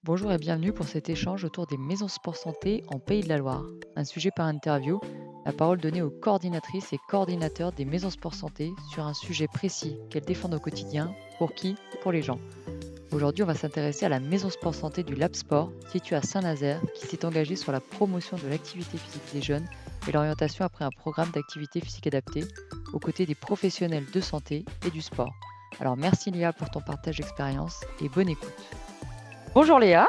Bonjour et bienvenue pour cet échange autour des maisons sport santé en Pays de la Loire. Un sujet par interview, la parole donnée aux coordinatrices et coordinateurs des maisons sport santé sur un sujet précis qu'elles défendent au quotidien, pour qui, pour les gens. Aujourd'hui, on va s'intéresser à la maison sport santé du Lab Sport, située à Saint-Nazaire, qui s'est engagée sur la promotion de l'activité physique des jeunes et l'orientation après un programme d'activité physique adaptée, aux côtés des professionnels de santé et du sport. Alors merci Léa pour ton partage d'expérience et bonne écoute. Bonjour Léa.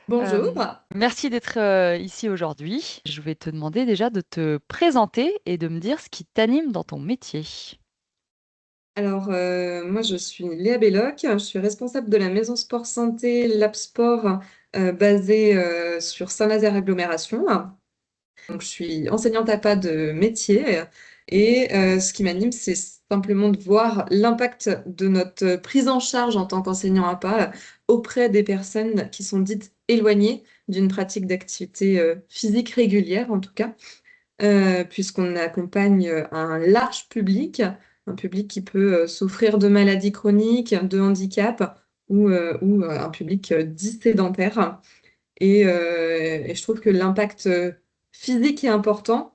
Bonjour. Merci d'être ici aujourd'hui. Je vais te demander déjà de te présenter et de me dire ce qui t'anime dans ton métier. Moi, je suis Léa Belloc. Je suis responsable de la maison sport santé Lab Sport basée sur Saint-Nazaire Agglomération. Donc, je suis enseignante à pas de métier et ce qui m'anime, c'est simplement de voir l'impact de notre prise en charge en tant qu'enseignant à pas auprès des personnes qui sont dites éloignées d'une pratique d'activité physique régulière, en tout cas. Puisqu'on accompagne un large public, un public qui peut souffrir de maladies chroniques, de handicap ou un public dit sédentaire. Et je trouve que l'impact physique est important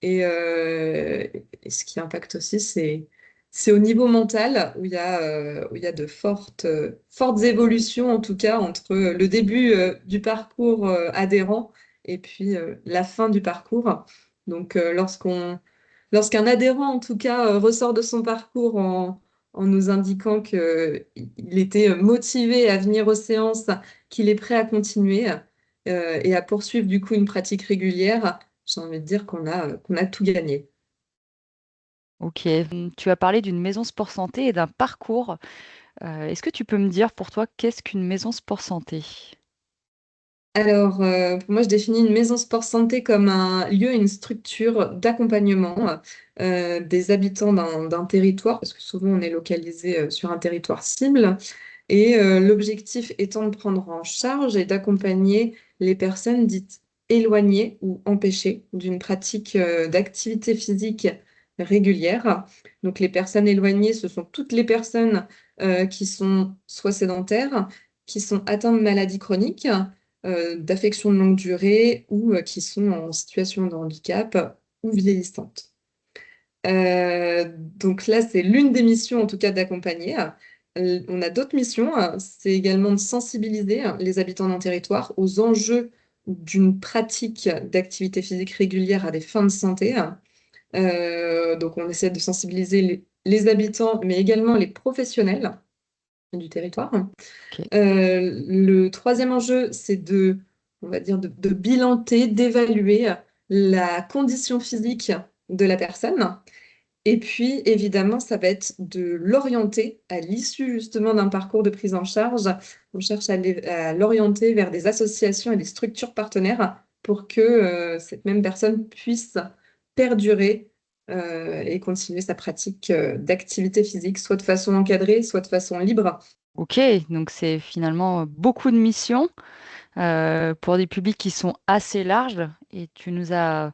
et ce qui impacte aussi, c'est au niveau mental où il y a de fortes évolutions, en tout cas, entre le début du parcours adhérent et puis la fin du parcours. Donc, lorsqu'un adhérent, en tout cas, ressort de son parcours en nous indiquant qu'il était motivé à venir aux séances, qu'il est prêt à continuer et à poursuivre du coup une pratique régulière, j'ai envie de dire qu'on a tout gagné. Ok, tu as parlé d'une maison sport santé et d'un parcours. Est-ce que tu peux me dire pour toi qu'est-ce qu'une maison sport santé? Pour moi, je définis une maison sport santé comme un lieu, une structure d'accompagnement des habitants d'un territoire, parce que souvent on est localisé sur un territoire cible, et l'objectif étant de prendre en charge et d'accompagner les personnes dites éloignées ou empêchées d'une pratique d'activité physique régulière. Donc les personnes éloignées, ce sont toutes les personnes qui sont soit sédentaires, qui sont atteintes de maladies chroniques, d'affections de longue durée ou qui sont en situation de handicap ou vieillissantes. Donc là, c'est l'une des missions, en tout cas, d'accompagner. On a d'autres missions, c'est également de sensibiliser les habitants d'un territoire aux enjeux d'une pratique d'activité physique régulière à des fins de santé. Donc on essaie de sensibiliser les habitants, mais également les professionnels du territoire. Ok. Le troisième enjeu, c'est on va dire, de bilanter, d'évaluer la condition physique de la personne. Et puis, évidemment, ça va être de l'orienter à l'issue justement d'un parcours de prise en charge. On cherche à l'orienter vers des associations et des structures partenaires pour que cette même personne puisse perdurer et continuer sa pratique d'activité physique, soit de façon encadrée, soit de façon libre. Ok, donc c'est finalement beaucoup de missions pour des publics qui sont assez larges et tu nous as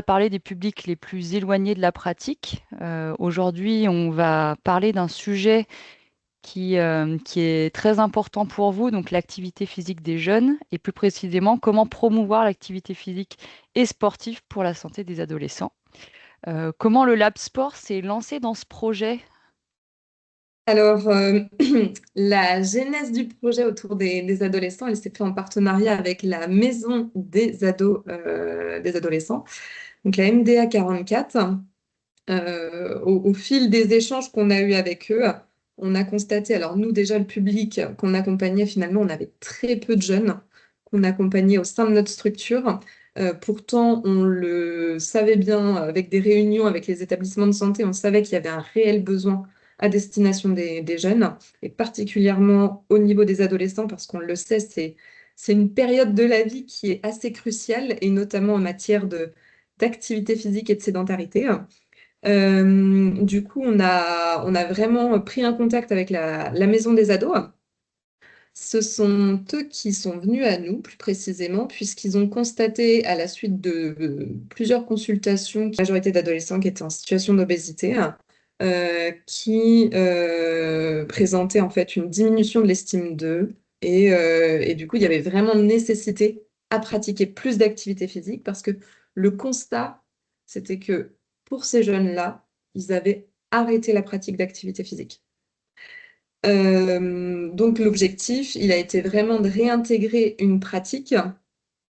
parlé des publics les plus éloignés de la pratique. Aujourd'hui, on va parler d'un sujet qui est très important pour vous, donc l'activité physique des jeunes, et plus précisément, comment promouvoir l'activité physique et sportive pour la santé des adolescents. Comment le Lab Sport s'est lancé dans ce projet? Alors, la genèse du projet autour des adolescents, elle s'est faite en partenariat avec la Maison des ados, des adolescents, donc la MDA 44. Au fil des échanges qu'on a eus avec eux, on a constaté, alors nous déjà le public qu'on accompagnait, finalement, on avait très peu de jeunes qu'on accompagnait au sein de notre structure. Pourtant, on le savait bien avec des réunions avec les établissements de santé, on savait qu'il y avait un réel besoin à destination des jeunes, et particulièrement au niveau des adolescents, parce qu'on le sait, c'est une période de la vie qui est assez cruciale, et notamment en matière d'activité physique et de sédentarité. Du coup, on a vraiment pris un contact avec la maison des ados. Ce sont eux qui sont venus à nous, plus précisément, puisqu'ils ont constaté, à la suite de plusieurs consultations, la majorité d'adolescents qui étaient en situation d'obésité, qui présentaient en fait une diminution de l'estime d'eux Et du coup, il y avait vraiment nécessité à pratiquer plus d'activité physique parce que le constat, c'était que pour ces jeunes-là, ils avaient arrêté la pratique d'activité physique. Donc l'objectif, il a été vraiment de réintégrer une pratique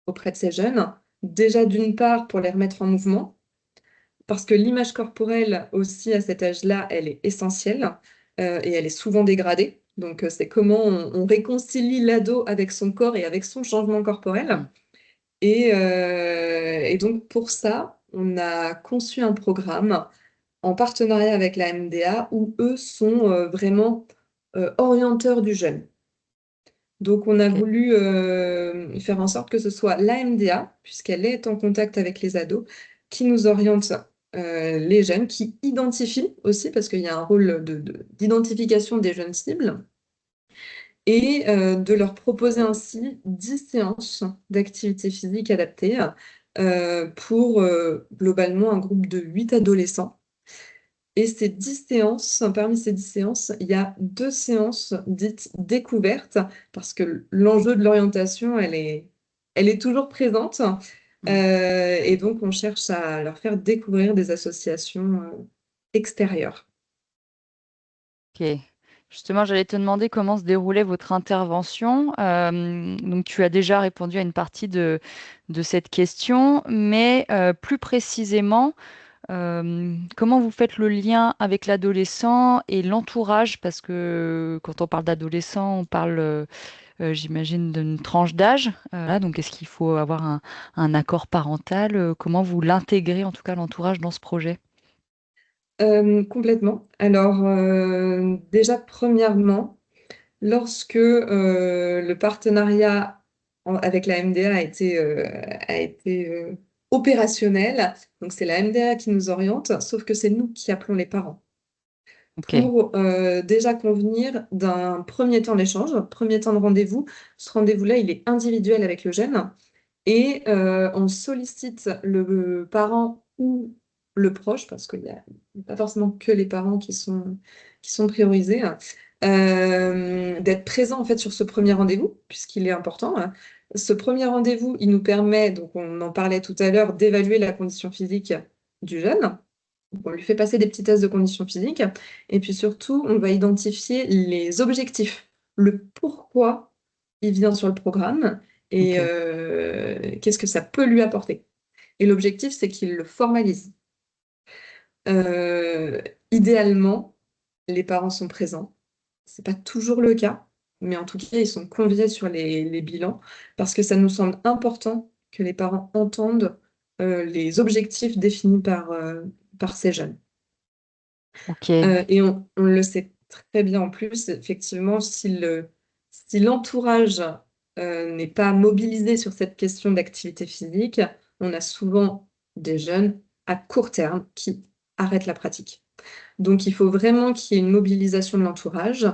auprès de ces jeunes, déjà d'une part pour les remettre en mouvement, parce que l'image corporelle aussi à cet âge-là, elle est essentielle et elle est souvent dégradée. Donc c'est comment on réconcilie l'ado avec son corps et avec son changement corporel. Mm. Et donc pour ça, on a conçu un programme en partenariat avec la MDA où eux sont vraiment orienteurs du jeune. Donc, on a Ok. voulu faire en sorte que ce soit l'AMDA, puisqu'elle est en contact avec les ados, qui nous oriente les jeunes, qui identifie aussi, parce qu'il y a un rôle d'identification des jeunes cibles, et de leur proposer ainsi 10 séances d'activité physique adaptée pour globalement un groupe de 8 adolescents. Et ces 10 séances, parmi ces 10 séances, il y a 2 séances dites découvertes, parce que l'enjeu de l'orientation, elle est toujours présente. Mm. Et donc, on cherche à leur faire découvrir des associations extérieures. Ok. Justement, j'allais te demander comment se déroulait votre intervention. Donc, tu as déjà répondu à une partie de cette question, mais plus précisément, comment vous faites le lien avec l'adolescent et l'entourage? Parce que quand on parle d'adolescent, on parle, j'imagine, d'une tranche d'âge. Voilà, donc, est-ce qu'il faut avoir un accord parental? Comment vous l'intégrez, en tout cas, l'entourage dans ce projet? Complètement. Alors, déjà, premièrement, lorsque le partenariat avec la MDA a été opérationnel, donc c'est la MDA qui nous oriente, sauf que c'est nous qui appelons les parents Ok, pour déjà convenir d'un premier temps d'échange, premier temps de rendez-vous. Ce rendez-vous-là, il est individuel avec le jeune et on sollicite le parent ou le proche, parce qu'il n'y a pas forcément que les parents qui sont priorisés, d'être présent en fait sur ce premier rendez-vous, puisqu'il est important. Ce premier rendez-vous, il nous permet, donc on en parlait tout à l'heure, d'évaluer la condition physique du jeune. Donc, on lui fait passer des petits tests de condition physique. Et puis surtout, on va identifier les objectifs, le pourquoi il vient sur le programme et ok, qu'est-ce que ça peut lui apporter. Et l'objectif, c'est qu'il le formalise. Euh, Idéalement, les parents sont présents. C'est pas toujours le cas, mais en tout cas, ils sont conviés sur les bilans parce que ça nous semble important que les parents entendent les objectifs définis par ces jeunes. ok, Et on le sait très bien en plus, effectivement, si l'entourage n'est pas mobilisé sur cette question d'activité physique, on a souvent des jeunes à court terme qui arrêtent la pratique. Donc, il faut vraiment qu'il y ait une mobilisation de l'entourage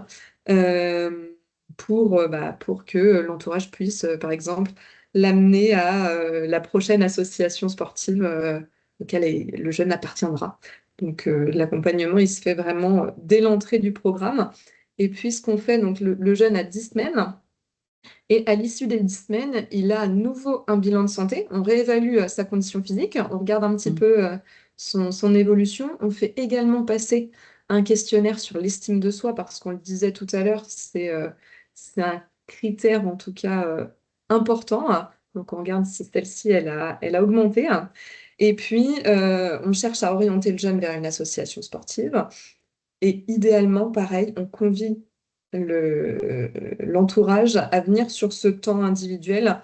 euh, pour que l'entourage puisse, par exemple, l'amener à la prochaine association sportive auquel le jeune appartiendra. Donc, l'accompagnement, il se fait vraiment dès l'entrée du programme. Et puis, ce qu'on fait, donc le jeune a 10 semaines. Et à l'issue des 10 semaines, il a à nouveau un bilan de santé. On réévalue sa condition physique, on regarde un petit mm, peu son évolution. On fait également passer un questionnaire sur l'estime de soi, parce qu'on le disait tout à l'heure, c'est un critère en tout cas important. Donc on regarde si celle-ci, elle a augmenté. Et puis, on cherche à orienter le jeune vers une association sportive. Et idéalement, pareil, on convie l'entourage à venir sur ce temps individuel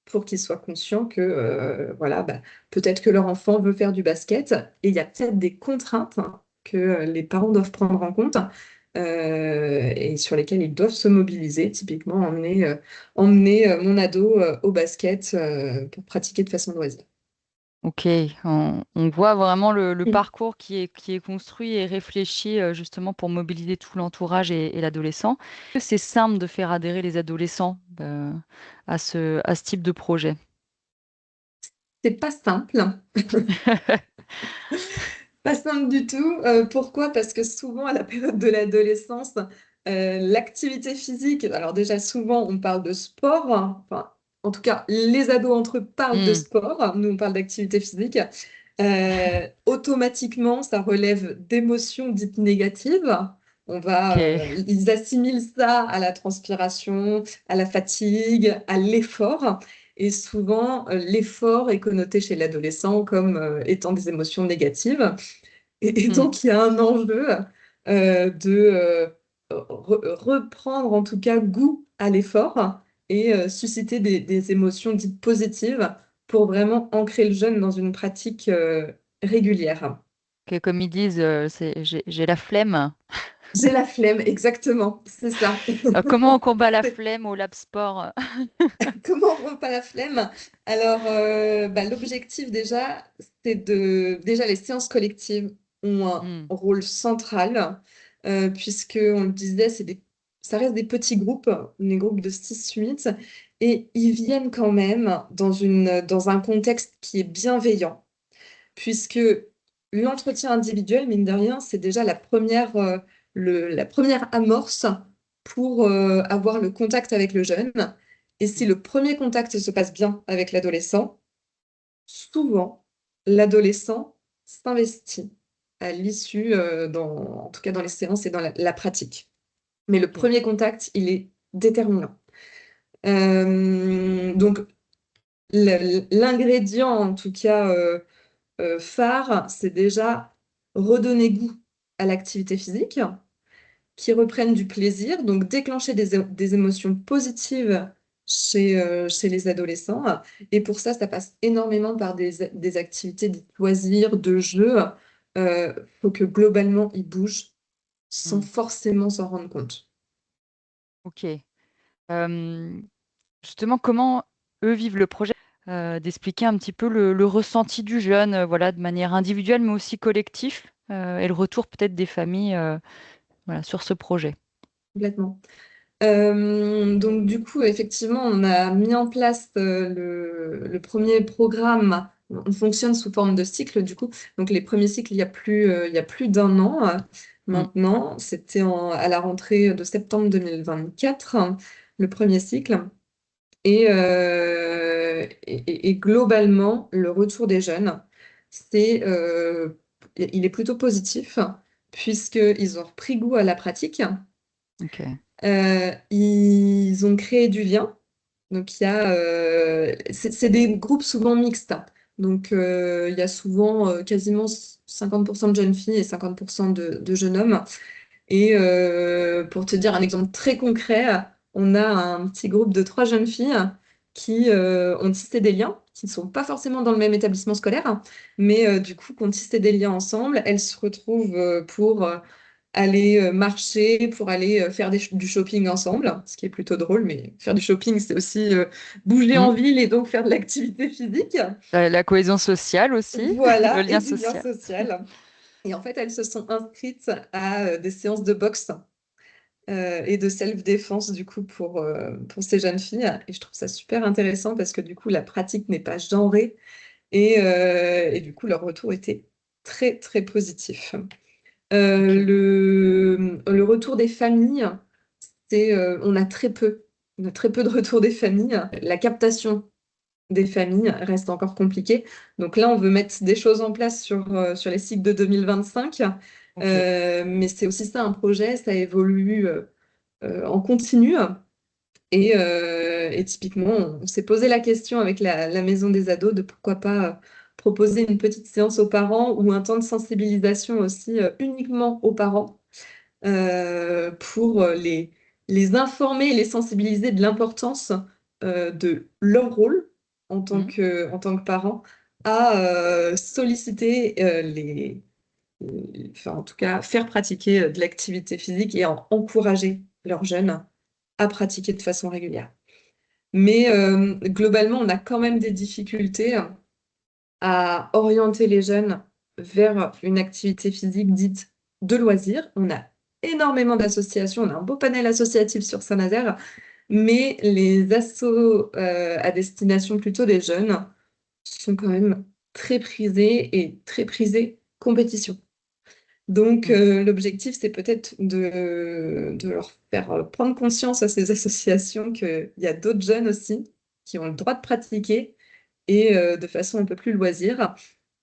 pour qu'ils soient conscients que voilà, bah, peut-être que leur enfant veut faire du basket et il y a peut-être des contraintes que les parents doivent prendre en compte et sur lesquelles ils doivent se mobiliser. Typiquement, emmener mon ado au basket pour pratiquer de façon loisir. ok. On voit vraiment le parcours qui est construit et réfléchi justement pour mobiliser tout l'entourage et l'adolescent. Est-ce que c'est simple de faire adhérer les adolescents à ce type de projet? C'est pas simple. Pas simple du tout. Pourquoi? Parce que souvent, à la période de l'adolescence, L'activité physique, alors déjà souvent on parle de sport, hein. Enfin, en tout cas les ados entre eux parlent de Hmm, sport, nous on parle d'activité physique. Automatiquement ça relève d'émotions dites négatives. ok. Ils assimilent ça à la transpiration, à la fatigue, à l'effort. Et souvent, l'effort est connoté chez l'adolescent comme étant des émotions négatives. Et Hmm, donc, il y a un enjeu de reprendre en tout cas goût à l'effort et susciter des émotions dites positives pour vraiment ancrer le jeune dans une pratique régulière. ok, comme ils disent, j'ai la flemme. J'ai la flemme, exactement, c'est ça. Comment on combat la flemme au Lab Sport? Comment on rompt pas la flemme? Alors, l'objectif déjà, c'est déjà les séances collectives ont un Hmm, rôle central, puisque on le disait, ça reste des petits groupes, des groupes de 6-8, et ils viennent quand même dans un contexte qui est bienveillant, puisque l'entretien individuel, mine de rien, c'est déjà la première amorce pour avoir le contact avec le jeune. Et si hmm, le premier contact se passe bien avec l'adolescent, souvent, l'adolescent s'investit à l'issue, en tout cas dans les séances et dans la pratique. Mais le ok. premier contact, il est déterminant. Donc, l'ingrédient, en tout cas, phare, c'est déjà redonner goût à l'activité physique, qui reprennent du plaisir, donc déclencher des émotions positives chez les adolescents. Et pour ça, ça passe énormément par des activités de loisirs, de jeux. Faut que globalement, ils bougent sans Hmm, forcément s'en rendre compte. ok. Justement, comment eux vivent le projet? D'expliquer un petit peu le ressenti du jeune, voilà, de manière individuelle, mais aussi collectif, et le retour peut-être des familles, voilà, sur ce projet. Complètement. Donc du coup, effectivement, on a mis en place le premier programme. On fonctionne sous forme de cycle, du coup. Donc les premiers cycles, il y a plus d'un an Hmm, maintenant. C'était à la rentrée de septembre 2024, le premier cycle. Et globalement, le retour des jeunes, il est plutôt positif, puisqu'ils ont repris goût à la pratique. ok. Ils ont créé du lien. Donc, c'est des groupes souvent mixtes. Donc, il y a souvent quasiment 50% de jeunes filles et 50% de jeunes hommes. Et pour te dire un exemple très concret, on a un petit groupe de 3 jeunes filles qui ont tissé des liens, qui ne sont pas forcément dans le même établissement scolaire, mais du coup, qui ont tissé des liens ensemble. Elles se retrouvent pour aller marcher, pour aller faire du shopping ensemble, ce qui est plutôt drôle, mais faire du shopping, c'est aussi bouger Hmm. en ville et donc faire de l'activité physique. La cohésion sociale aussi, le Voilà, et lien du lien social. social. Et en fait, elles se sont inscrites à des séances de boxe et de self-défense, du coup, pour ces jeunes filles. Et je trouve ça super intéressant parce que, du coup, la pratique n'est pas genrée et du coup, leur retour était très, très positif. Ok. Le retour des familles, on a très peu de retour des familles. La captation des familles reste encore compliquée. Donc là, on veut mettre des choses en place sur les cycles de 2025. Ok. Mais c'est aussi ça un projet, ça évolue en continu. Et typiquement, on s'est posé la question avec la maison des ados de pourquoi pas proposer une petite séance aux parents ou un temps de sensibilisation aussi uniquement aux parents pour les informer et les sensibiliser de l'importance de leur rôle Hmm, en tant que parents à solliciter enfin, en tout cas, faire pratiquer de l'activité physique et encourager leurs jeunes à pratiquer de façon régulière. Mais globalement, on a quand même des difficultés à orienter les jeunes vers une activité physique dite de loisir. On a énormément d'associations, on a un beau panel associatif sur Saint-Nazaire, mais les assos à destination plutôt des jeunes sont quand même très prisés et très prisés compétition. Donc, Mm. l'objectif, c'est peut-être de leur faire prendre conscience à ces associations qu'il y a d'autres jeunes aussi qui ont le droit de pratiquer et de façon un peu plus loisir.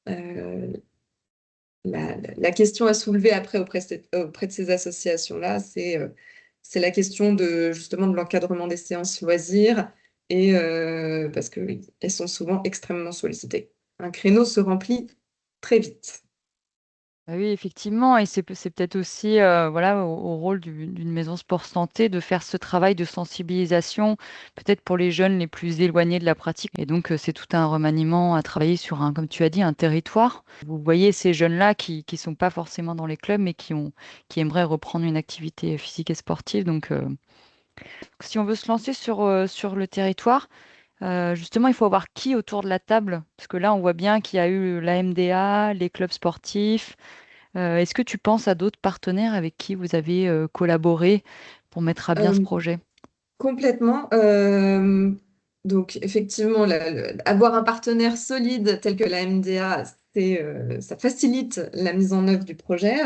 Euh, la question à soulever après auprès de ces associations-là, c'est la question de justement de l'encadrement des séances loisirs et parce qu'elles sont souvent extrêmement sollicitées. Un créneau se remplit très vite. Ah oui, effectivement, et c'est peut-être aussi voilà, au rôle d'une maison sport santé de faire ce travail de sensibilisation, peut-être pour les jeunes les plus éloignés de la pratique. Et donc, c'est tout un remaniement à travailler sur un, comme tu as dit, un territoire. Vous voyez ces jeunes-là qui sont pas forcément dans les clubs, mais qui aimeraient reprendre une activité physique et sportive. Donc, si on veut se lancer sur le territoire, justement, il faut avoir qui autour de la table? Parce que là, on voit bien qu'il y a eu la MDA, les clubs sportifs. Est-ce que tu penses à d'autres partenaires avec qui vous avez, collaboré pour mettre à bien ce Euh, projet? Complètement. Donc, effectivement, avoir un partenaire solide tel que la MDA, ça facilite la mise en œuvre du projet.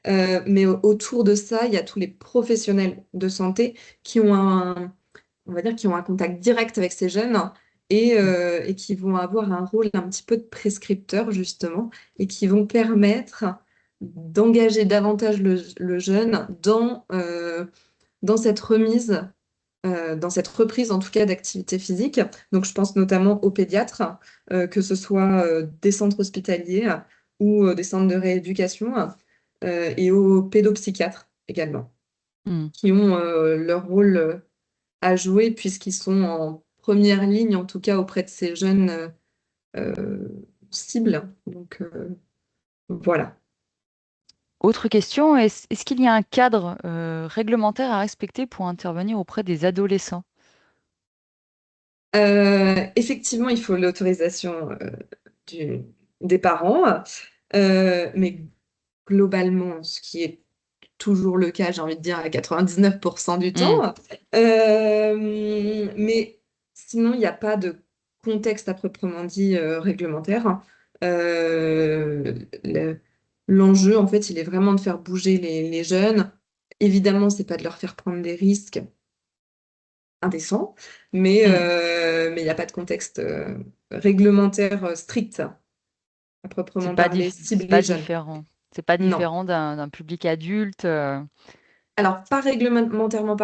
Mais autour de ça, il y a tous les professionnels de santé qui ont on va dire, qui ont un contact direct avec ces jeunes Mmh. et qui vont avoir un rôle un petit peu de prescripteur, justement, et qui vont permettre d'engager davantage le jeune dans cette remise dans cette reprise en tout cas d'activité physique. Donc je pense notamment aux pédiatres, que ce soit des centres hospitaliers ou des centres de rééducation et aux pédopsychiatres également, Mmh. qui ont leur rôle à jouer puisqu'ils sont en première ligne, en tout cas auprès de ces jeunes cibles. Donc voilà. Autre question, est-ce qu'il y a un cadre, réglementaire à respecter pour intervenir auprès des adolescents? Effectivement, il faut l'autorisation du- des parents, mais globalement, ce qui est toujours le cas, j'ai envie de dire, à 99% du Mmh. temps. Mais sinon, il n'y a pas de contexte à proprement dit réglementaire. Euh, le- L'enjeu, en fait, il est vraiment de faire bouger les jeunes. Évidemment, c'est pas de leur faire prendre des risques indécents, Mmh. mais il n'y a pas de contexte réglementaire strict à C'est proprement pas parler, dif c'est pas ciblé jeunes. différent. C'est pas Non. différent d'un public adulte, Alors, pas réglementairement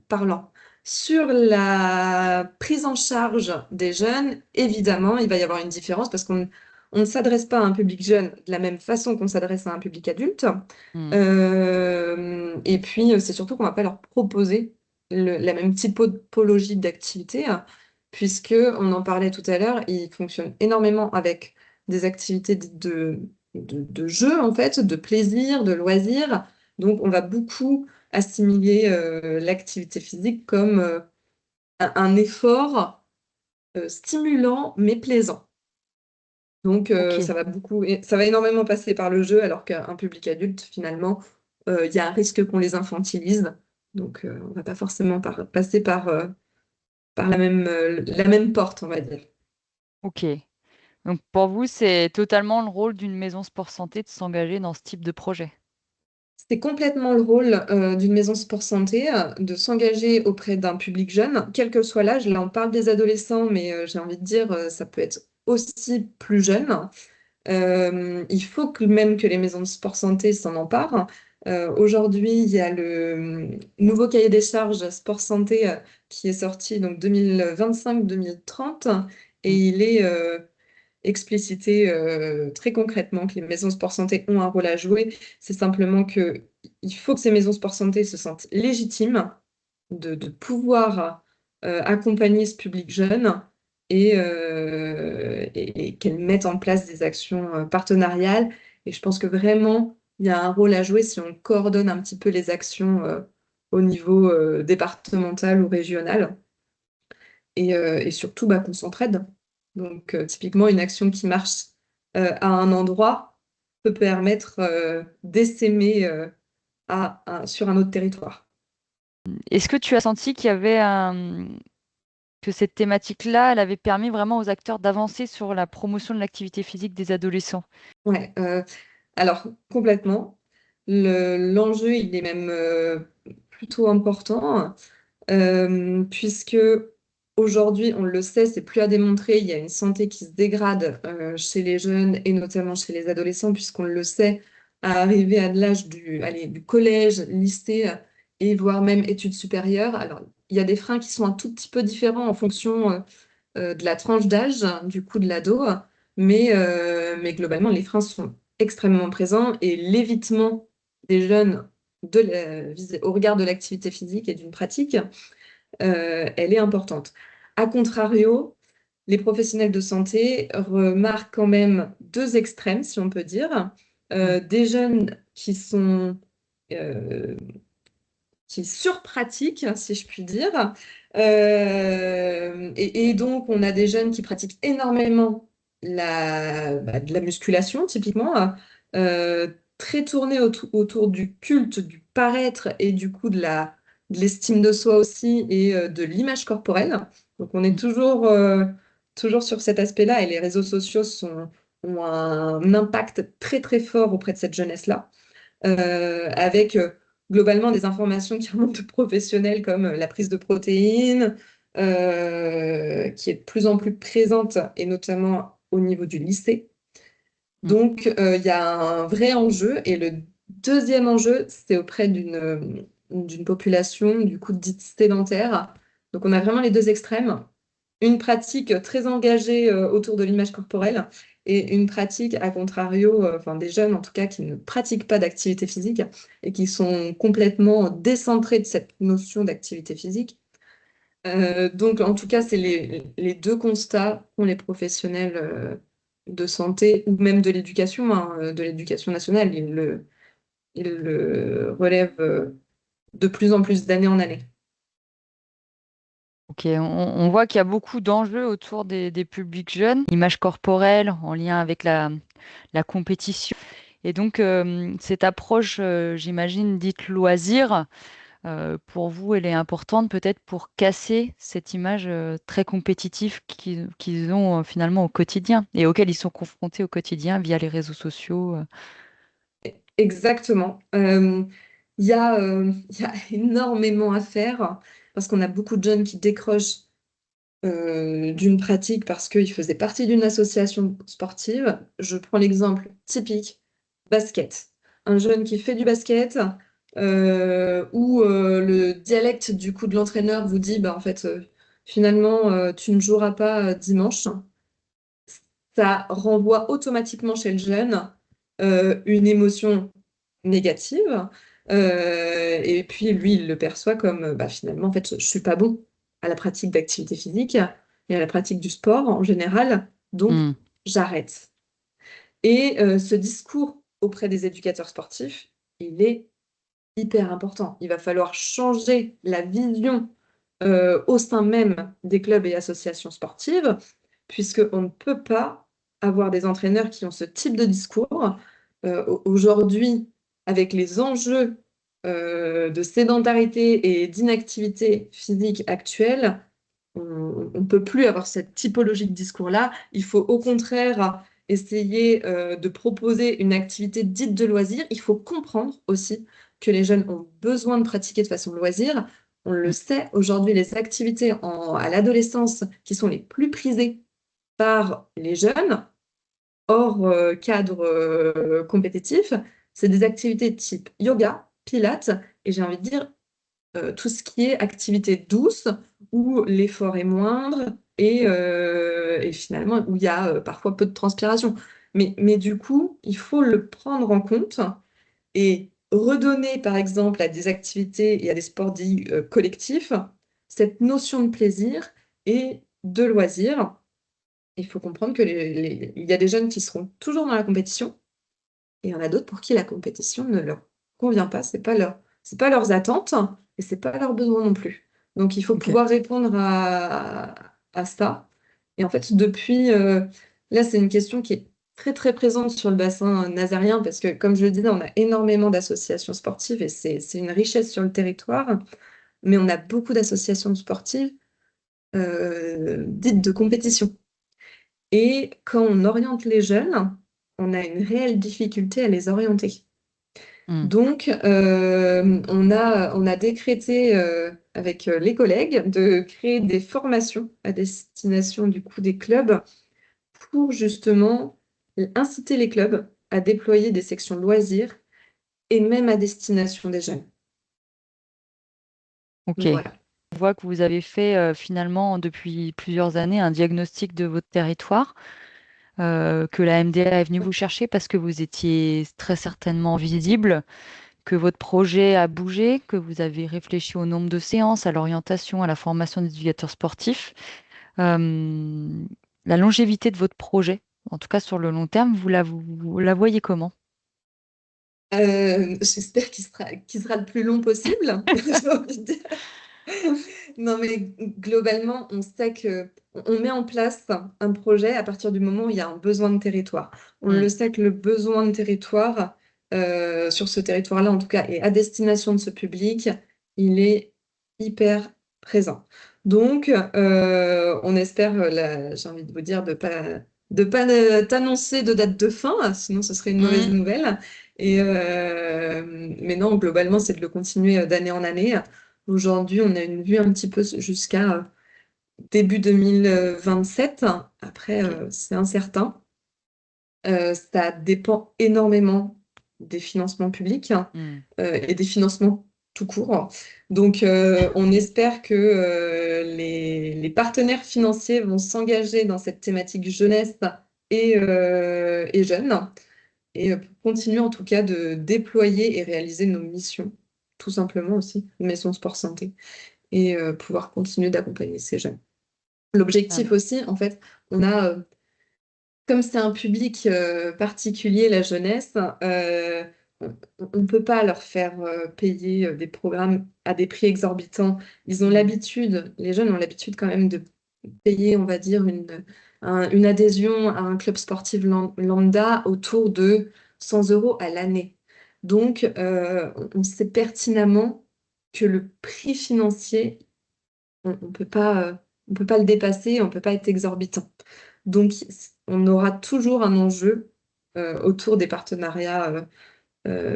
parlant. Sur la prise en charge des jeunes, évidemment, il va y avoir une différence parce on ne s'adresse pas à un public jeune de la même façon qu'on s'adresse à un public adulte. Mmh. Et puis, c'est surtout qu'on ne va pas leur proposer la même typologie d'activité, puisque, on en parlait tout à l'heure, ils fonctionnent énormément avec des activités de jeu, en fait, de plaisir, de loisir. Donc, on va beaucoup assimiler l'activité physique comme un effort stimulant mais plaisant. Donc OK. ça va énormément passer par le jeu, alors qu'un public adulte, finalement, il y a un risque qu'on les infantilise. Donc on va pas forcément passer par la même porte, on va dire. OK. Donc pour vous, c'est totalement le rôle d'une maison sport santé de s'engager dans ce type de projet? C'est complètement le rôle d'une maison sport santé de s'engager auprès d'un public jeune, quel que soit l'âge. Là, on parle des adolescents, mais j'ai envie de dire, ça peut être aussi plus jeune. Il faut même que les maisons de sport santé s'en emparent. Aujourd'hui, il y a le nouveau cahier des charges sport santé qui est sorti donc 2025-2030 et Mmh. il est explicité très concrètement que les maisons sport santé ont un rôle à jouer. C'est simplement que il faut que ces maisons sport santé se sentent légitimes de pouvoir accompagner ce public jeune et qu'elles mettent en place des actions partenariales. Et je pense que vraiment, il y a un rôle à jouer si on coordonne un petit peu les actions au niveau départemental ou régional et surtout bah, qu'on s'entraide. Donc, typiquement, une action qui marche à un endroit peut permettre d'essaimer sur un autre territoire. Est-ce que tu as senti qu'il y avait que cette thématique-là, elle avait permis vraiment aux acteurs d'avancer sur la promotion de l'activité physique des adolescents? Ouais, alors complètement. L'enjeu, il est même plutôt important, puisque aujourd'hui, on le sait, c'est plus à démontrer, il y a une santé qui se dégrade chez les jeunes et notamment chez les adolescents, puisqu'on le sait, à arriver à l'âge du collège, lycée et voire même études supérieures. Alors, il y a des freins qui sont un tout petit peu différents en fonction de la tranche d'âge, du coup de l'ado, mais globalement, les freins sont extrêmement présents et l'évitement des jeunes au regard de l'activité physique et d'une pratique, elle est importante. A contrario, les professionnels de santé remarquent quand même deux extrêmes, si on peut dire. Mm. Des jeunes euh, qui surpratiquent, si je puis dire. Et donc, on a des jeunes qui pratiquent énormément de la musculation, typiquement, très tournés autour du culte, du paraître et du coup de l'estime de soi aussi et de l'image corporelle. Donc, on est Mm. toujours sur cet aspect-là et les réseaux sociaux ont un impact très, très fort auprès de cette jeunesse-là, avec globalement des informations qui remontent de professionnels comme la prise de protéines, qui est de plus en plus présente, et notamment au niveau du lycée. Mm. Donc, il y a un vrai enjeu. Et le deuxième enjeu, c'est auprès d'une population, du coup, dite sédentaire. Donc, on a vraiment les deux extrêmes. Une pratique très engagée autour de l'image corporelle et une pratique, à contrario, enfin des jeunes en tout cas, qui ne pratiquent pas d'activité physique et qui sont complètement décentrés de cette notion d'activité physique. Donc, en tout cas, c'est les deux constats qu'ont les professionnels de santé ou même de l'éducation nationale. Ils le relèvent de plus en plus d'année en année. Ok, on voit qu'il y a beaucoup d'enjeux autour des publics jeunes, l'image corporelle en lien avec la compétition. Et donc, cette approche, j'imagine, dite loisir, pour vous, elle est importante peut-être pour casser cette image très compétitive qu'ils ont finalement au quotidien et auquel ils sont confrontés au quotidien via les réseaux sociaux. Exactement. Il y a énormément à faire parce qu'on a beaucoup de jeunes qui décrochent d'une pratique parce qu'ils faisaient partie d'une association sportive. Je prends l'exemple typique, basket. Un jeune qui fait du basket, où le dialecte du coup de l'entraîneur vous dit, bah, en fait, finalement, tu ne joueras pas dimanche. Ça renvoie automatiquement chez le jeune une émotion négative. Et puis lui, il le perçoit comme bah, finalement, en fait, je suis pas bon à la pratique d'activité physique et à la pratique du sport en général, donc Hmm. j'arrête. Et ce discours auprès des éducateurs sportifs, il est hyper important. Il va falloir changer la vision au sein même des clubs et associations sportives, puisqu'on ne peut pas avoir des entraîneurs qui ont ce type de discours. Aujourd'hui, avec les enjeux de sédentarité et d'inactivité physique actuelle, on ne peut plus avoir cette typologie de discours-là. Il faut au contraire essayer de proposer une activité dite de loisir. Il faut comprendre aussi que les jeunes ont besoin de pratiquer de façon loisir. On le Hmm. sait, aujourd'hui, les activités à l'adolescence qui sont les plus prisées par les jeunes, hors cadre compétitif, c'est des activités type yoga, pilates, et j'ai envie de dire tout ce qui est activité douce, où l'effort est moindre et finalement où il y a parfois peu de transpiration. Mais du coup, il faut le prendre en compte et redonner, par exemple, à des activités et à des sports dits collectifs, cette notion de plaisir et de loisir. Il faut comprendre que il y a des jeunes qui seront toujours dans la compétition et il y en a d'autres pour qui la compétition ne leur convient pas, c'est pas leurs attentes et c'est pas leurs besoins non plus. Donc il faut Ok. pouvoir répondre à ça. Et en fait, là, c'est une question qui est très très présente sur le bassin nazairien parce que, comme je le disais, on a énormément d'associations sportives et c'est une richesse sur le territoire, mais on a beaucoup d'associations sportives dites de compétition. Et quand on oriente les jeunes, on a une réelle difficulté à les orienter. Mm. Donc, on a décrété avec les collègues de créer des formations à destination du coup des clubs pour justement inciter les clubs à déployer des sections loisirs et même à destination des jeunes. Ok. Donc voilà. On voit que vous avez fait finalement depuis plusieurs années un diagnostic de votre territoire, que la MDA est venue vous chercher parce que vous étiez très certainement visible, que votre projet a bougé, que vous avez réfléchi au nombre de séances, à l'orientation, à la formation des éducateurs sportifs. Euh, la longévité de votre projet, en tout cas sur le long terme, vous la voyez comment? J'espère qu'il sera le plus long possible, j'ai envie de dire. Non, mais globalement, on sait que on met en place un projet à partir du moment où il y a un besoin de territoire. On Mm. le sait que le besoin de territoire, sur ce territoire-là, en tout cas, et à destination de ce public, il est hyper présent. Donc, on espère, j'ai envie de vous dire, de pas t'annoncer de date de fin, sinon ce serait une mauvaise Mm. nouvelle. Mais non, globalement, c'est de le continuer d'année en année. Aujourd'hui, on a une vue un petit peu jusqu'à début 2027. Après, Ok. c'est incertain. Ça dépend énormément des financements publics, Mm. et des financements tout court. Donc, on espère que les partenaires financiers vont s'engager dans cette thématique jeunesse et jeunes, et pour continuer en tout cas de déployer et réaliser nos missions, tout simplement aussi, Maison Sport Santé, et pouvoir continuer d'accompagner ces jeunes. Ah, L'objectif aussi, en fait, on a, comme c'est un public particulier, la jeunesse, on ne peut pas leur faire payer des programmes à des prix exorbitants. Ils ont mm. l'habitude, les jeunes ont l'habitude quand même de payer, on va dire, une adhésion à un club sportif lambda autour de 100 euros à l'année. Donc, on sait pertinemment que le prix financier, on peut pas le dépasser, on ne peut pas être exorbitant. Donc, on aura toujours un enjeu autour des partenariats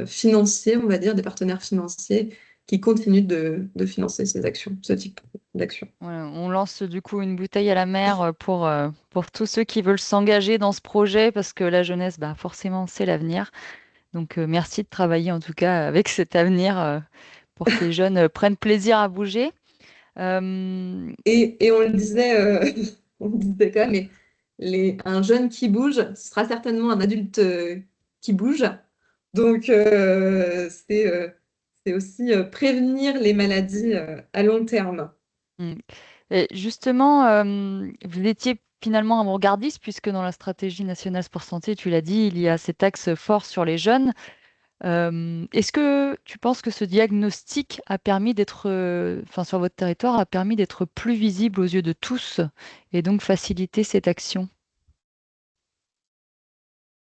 financiers, on va dire, des partenaires financiers qui continuent de financer ces actions, ce type d'actions. Ouais, on lance du coup une bouteille à la mer pour tous ceux qui veulent s'engager dans ce projet parce que la jeunesse, bah, forcément, c'est l'avenir. Donc, merci de travailler en tout cas avec cet avenir pour que les jeunes prennent plaisir à bouger. Euh, Et on le disait, on le disait quand même, mais un jeune qui bouge, ce sera certainement un adulte qui bouge. Donc, c'est aussi prévenir les maladies à long terme. mm. Et justement, vous étiez finalement avant-gardiste puisque dans la stratégie nationale sport santé, tu l'as dit, il y a cet axe fort sur les jeunes. Est-ce que tu penses que ce diagnostic a permis d'être, enfin sur votre territoire, a permis d'être plus visible aux yeux de tous et donc faciliter cette action?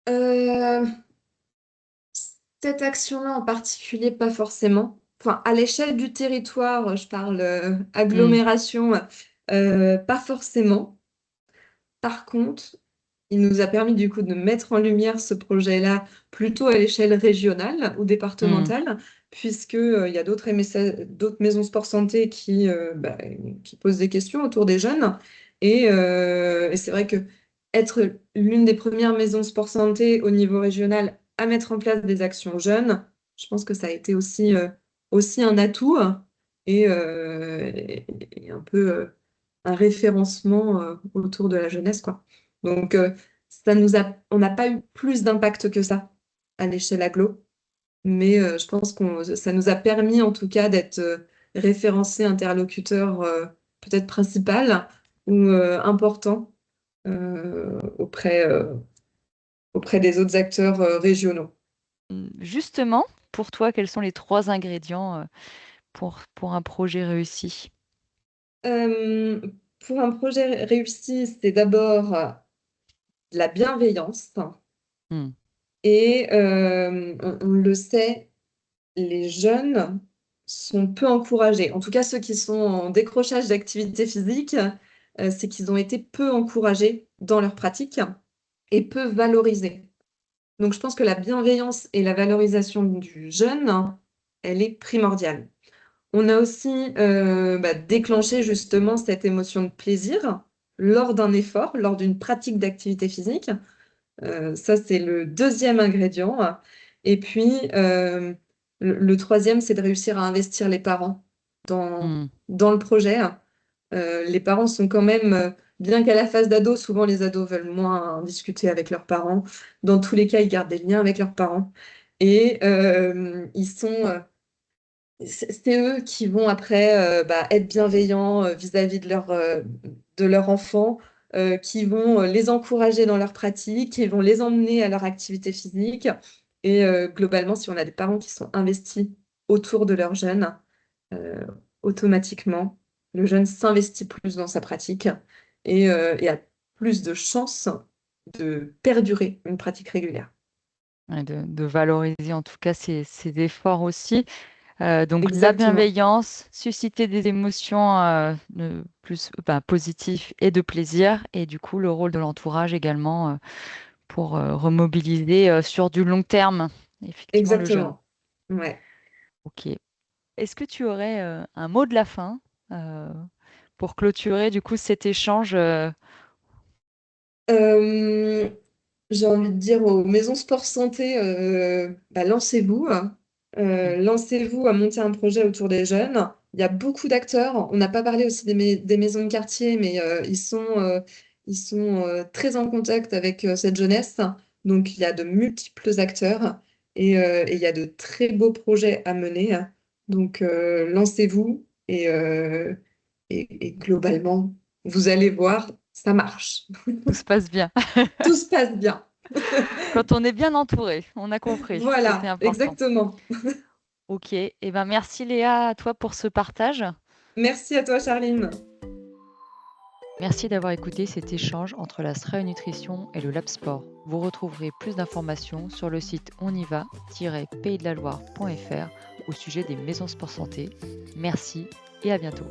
Euh, Cette action-là en particulier, pas forcément. Enfin, à l'échelle du territoire, je parle Hmm. agglomération, pas forcément. Par contre, il nous a permis du coup de mettre en lumière ce projet-là plutôt à l'échelle régionale ou Hmm. départementale, puisque il y a d'autres maisons sport santé qui posent des questions autour des jeunes. Et c'est vrai que être l'une des premières maisons sport santé au niveau régional à mettre en place des actions jeunes, je pense que ça a été aussi un atout, et un peu un référencement autour de la jeunesse, quoi. Donc, on n'a pas eu plus d'impact que ça à l'échelle aglo, mais je pense ça nous a permis en tout cas d'être référencé interlocuteur peut-être principal ou important auprès des autres acteurs régionaux. Justement, pour toi, quels sont les trois ingrédients pour un projet réussi? Euh, pour un projet réussi, c'est d'abord de la bienveillance. Hmm. Et on le sait, les jeunes sont peu encouragés. En tout cas, ceux qui sont en décrochage d'activité physique, c'est qu'ils ont été peu encouragés dans leur pratique et peu valorisés. Donc, je pense que la bienveillance et la valorisation du jeune, elle est primordiale. On a aussi déclenché justement cette émotion de plaisir lors d'un effort, lors d'une pratique d'activité physique. Ça, c'est le deuxième ingrédient. Et puis, le troisième, c'est de réussir à investir les parents dans, Mmh. dans le projet. Les parents sont quand même, bien qu'à la phase d'ado, souvent les ados veulent moins discuter avec leurs parents. Dans tous les cas, ils gardent des liens avec leurs parents. Et ils sont, c'est eux qui vont après être bienveillants vis-à-vis de leur enfant, qui vont les encourager dans leur pratique, qui vont les emmener à leur activité physique. Et globalement, si on a des parents qui sont investis autour de leur jeune, euh, automatiquement, le jeune s'investit plus dans sa pratique et a plus de chances de perdurer une pratique régulière. Ouais, de valoriser en tout cas ses efforts aussi. Donc la Exactement, bienveillance, susciter des émotions, plus, positives et de plaisir et du coup le rôle de l'entourage également, pour, remobiliser, sur du long terme, effectivement le jeune. exactement. Ouais. OK. Est-ce que tu aurais, un mot de la fin, heu, pour clôturer du coup cet échange, Euh, J'ai envie de dire aux maisons sport santé, lancez-vous, hein. Mmh. Lancez-vous à monter un projet autour des jeunes. Il y a beaucoup d'acteurs. On n'a pas parlé aussi des maisons de quartier, mais ils sont très en contact avec cette jeunesse. Donc, il y a de multiples acteurs et il y a de très beaux projets à mener. Donc, lancez-vous et globalement, vous allez voir, ça marche. Tout se passe bien. Tout se passe bien. Quand on est bien entouré, on a compris, c'était Voilà, important. exactement. OK et ben, merci Léa à toi pour ce partage. Merci à toi, Charline. Merci d'avoir écouté cet échange entre la Sray Nutrition et le Lab Sport. Vous retrouverez plus d'informations sur le site onyva-paysdelaloire.fr au sujet des maisons sport santé. Merci et à bientôt.